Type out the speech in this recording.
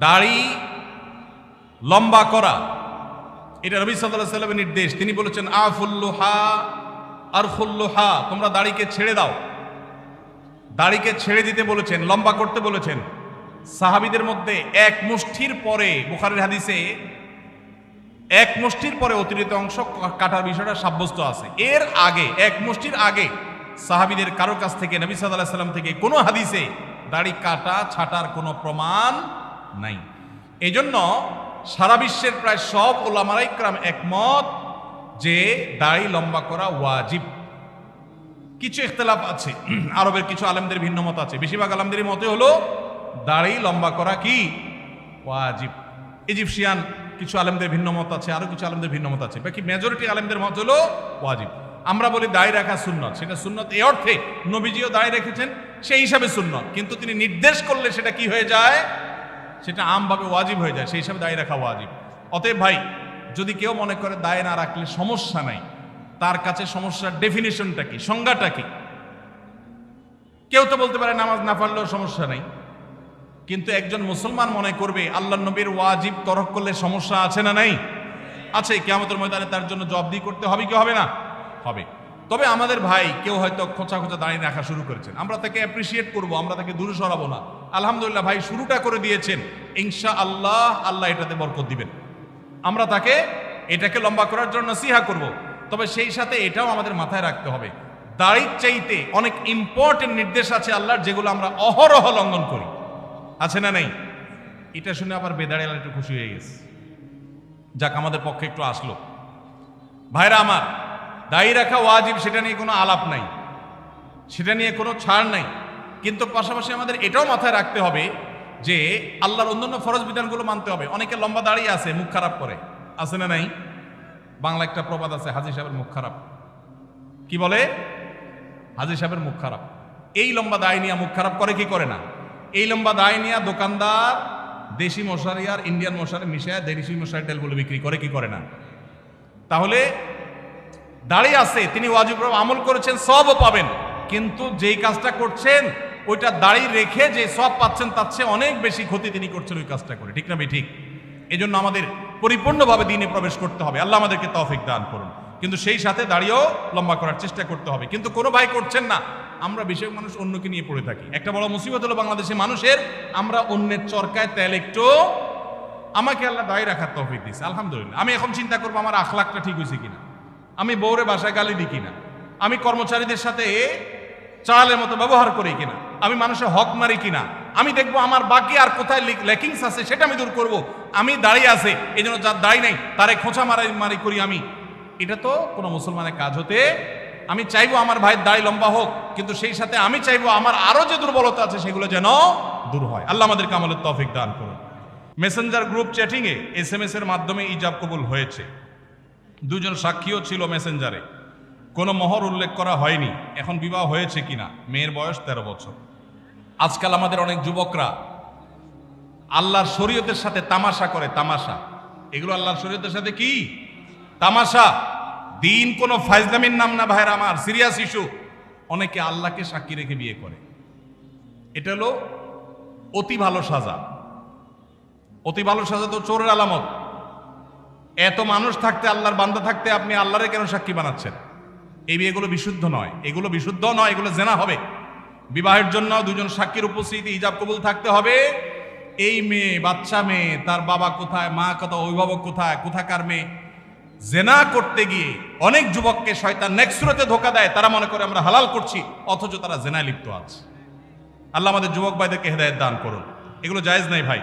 দাড়ি লম্বা করা এটা নবী সাল্লাল্লাহু আলাইহি ওয়াসাল্লামের নির্দেশ। তিনি বলেছেন আফুল্লুহা আরখুল্লুহা, তোমরা দাড়িকে ছেড়ে দাও। দাড়িকে ছেড়ে দিতে বলেছেন, লম্বা করতে বলেছেন। সাহাবীদের মধ্যে এক মুষ্টির পরে, বুখারীর হাদিসে এক মুষ্টির পরে অতিরিক্ত অংশ কাটার বিষয়টা সাব্যস্ত আছে। এর আগে এক মুষ্টির আগে সাহাবীদের কারো কাছ থেকে, নবী সাল্লাল্লাহু আলাইহি ওয়াসাল্লাম থেকে কোনো হাদিসে দাড়ি কাটা ছাটার কোনো প্রমাণ নাই। এই জন্য সারা বিশ্বের প্রায় সব উলামায়ে ইকরাম একমত যে দাড়ি লম্বা করা ওয়াজিব। কিছু ইখতিলাফ আছে, আরবের কিছু আলেমদের ভিন্ন মত আছে। বেশিরভাগ আলেমদের মতে হলো দাড়ি লম্বা করা কি ওয়াজিব। ইজিপশিয়ান কিছু আলেমদের ভিন্ন মত আছে, আরো কিছু আলেমদের ভিন্ন মত আছে। বাকি মেজরিটি আলেমদের মত হলো ওয়াজিব। আমরা বলি দাড়ি রাখা সুন্নত, সেটা সুন্নত এই অর্থে নবীজিও দাড়ি রেখেছেন, সেই হিসাবে সুন্নত। কিন্তু তিনি নির্দেশ করলে সেটা কি হয়ে যায়, সেটা আমভাবে ওয়াজিব হয়ে যায়, সেই হিসাবে দাড়ি রাখা ওয়াজিব। অতএব ভাই, যদি কেউ মনে করে দাড়ি না রাখলে সমস্যা নাই, তার কাছে সমস্যার ডেফিনিশনটা কি, সংজ্ঞাটা কি? কেউ তো বলতে পারে নামাজ না পড়লেও সমস্যা নাই, কিন্তু একজন মুসলমান মনে করবে আল্লাহর নবীর ওয়াজিব তরক করলে সমস্যা আছে না নাই? আছে। কিয়ামতের ময়দানে তার জন্য জবাবদিহি করতে হবে কি হবে না? হবে। তবে আমাদের ভাই কেউ হয়তো খোঁচা খোঁচা দাঁড়িয়ে রাখা শুরু করেছেন, আমরা তাকে অ্যাপ্রিসিয়েট করব, আমরা তাকে দূরে সরাবো না। আলহামদুলিল্লাহ ভাই শুরুটা করে দিয়েছেন, ইনশাআল্লাহ আল্লাহ এটাতে বরকত দিবেন। আমরা তাকে এটাকে লম্বা করার জন্য নসিহা করব। তবে সেই সাথে এটাও আমাদের মাথায় রাখতে হবে, দাড়ির চাইতে অনেক ইম্পর্টেন্ট নির্দেশ আছে আল্লাহর, যেগুলো আমরা অহরহ লঙ্ঘন করি। আছে না নেই? এটা শুনে আবার বেদাড়িয়ালা একটু খুশি হয়ে গেছে, যাক আমাদের পক্ষে একটু আসলো। ভাইরা আমার, দাড়ি রাখা ওয়াজিব, সেটা নিয়ে কোনো আলাপ নাই, সেটা নিয়ে কোনো ছাড় নাই। কিন্তু পাশাপাশি আমাদের এটাও মাথায় রাখতে হবে যে আল্লাহর অন্যান্য ফরজ বিধানগুলো মানতে হবে। অনেকে লম্বা দাঁড়িয়ে আছে, মুখ খারাপ করে, আছে না নাই? বাংলা একটা প্রবাদ আছে, হাজী সাহেবের মুখ খারাপ। কি বলে? হাজী সাহেবের মুখ খারাপ। এই লম্বা দাড়ি নিয়ে মুখ খারাপ করে কি করে না? এই লম্বা দাড়ি নিয়ে দোকানদার দেশি মশারি আর ইন্ডিয়ান মশারি মিশায় দেশি মশারি তেলগুলো বিক্রি করে কি করে না? তাহলে দাড়ি আছে, তিনি ওয়াজিব আমল করেছেন, সবও পাবেন, কিন্তু যেই কাজটা করছেন ওইটা দাড়ি রেখে যে সব পাচ্ছেন তার চেয়ে অনেক বেশি ক্ষতি তিনি করছেন ওই কাজটা করে। ঠিক না ভাই? ঠিক। এই জন্য আমাদের পরিপূর্ণভাবে দ্বীনে প্রবেশ করতে হবে। আল্লাহ আমাদেরকে তৌফিক দান করুন। কিন্তু সেই সাথে দাড়িও লম্বা করার চেষ্টা করতে হবে। কিন্তু কোনো ভাই করছেন না, আমরা বেশিরভাগ মানুষ অন্যকে নিয়ে পড়ে থাকি। একটা বড় মুসিবত হলো বাংলাদেশে মানুষের, আমরা অন্যের চরকায় তেল একটু। আমাকে আল্লাহ দাড়ি রাখার তৌফিক দিয়েছে, আলহামদুলিল্লাহ। আমি এখন চিন্তা করবো আমার আখলাকটা ঠিক হয়েছে কিনা, আমি বউরে বাসায় গালি দিই কিনা, আমি কর্মচারীদের সাথে চালের মতো ব্যবহার করি কিনা, আমি মানুষের হক মারি কিনা, আমি দেখবো আমার বাকি আর কোথায় ল্যাকিংস আছে সেটা আমি দূর করব। আমি দাঁড়িয়ে আছে, এই জন্য যার দাড়ি নাই তারে খোঁচা মারি করি আমি। এটা তো কোনো মুসলমানের কাজ হতে। আমি চাইবো আমার ভাইয়ের দাড়ি লম্বা হোক, কিন্তু সেই সাথে আমি চাইবো আমার আরো যে দুর্বলতা আছে সেগুলো যেন দূর হয়। আল্লাহ আমাদেরকে আমলের তৌফিক দান করুন। মেসেঞ্জার গ্রুপ চ্যাটিং এ SMS এর মাধ্যমে ইজাব কবুল হয়েছে। দুজন সাক্ষীও ছিল মেসেঞ্জারে, কোনো মোহর উল্লেখ করা হয়নি। এখন বিবাহ হয়েছে কিনা? মেয়ের বয়স 13 বছর। আজকাল আমাদের অনেক যুবকরা আল্লাহর শরীয়তের সাথে তামাশা করে। তামাশা, এগুলো আল্লাহর শরীয়তের সাথে কি তামাশা। দিন কোনো ফাইজলামির নাম না ভাইরা আমার, সিরিয়াস ইস্যু। অনেকে আল্লাহকে সাক্ষী রেখে বিয়ে করে। এটা হলো অতি ভালো সাজা। অতি ভালো সাজা তো চোরের আলামত। এত মানুষ থাকতে, আল্লাহর বান্দা থাকতে আপনি আল্লাহরে কেন সাক্ষী বানাচ্ছেন? এই বিয়েগুলো বিশুদ্ধ নয়, এগুলো বিশুদ্ধ নয়, এগুলো জেনা হবে। বিবাহের জন্য দুজন সাক্ষীর উপস্থিতি, ইজাব কবুল থাকতে হবে। এই মেয়ে, বাচ্চা মেয়ে, তার বাবা কোথায়, মা কোথায়, অভিভাবক কোথায়, কোথাকার মেয়ে। জেনা করতে গিয়ে অনেক যুবককে শয়তান নেক্সুরতে ধোকা দেয়, তারা মনে করে আমরা হালাল করছি, অথচ তারা জেনায় লিপ্ত আছে। আল্লাহ আমাদের যুবক ভাইদেরকে হেদায়েত দান করুন। এগুলো জায়েজ নাই ভাই।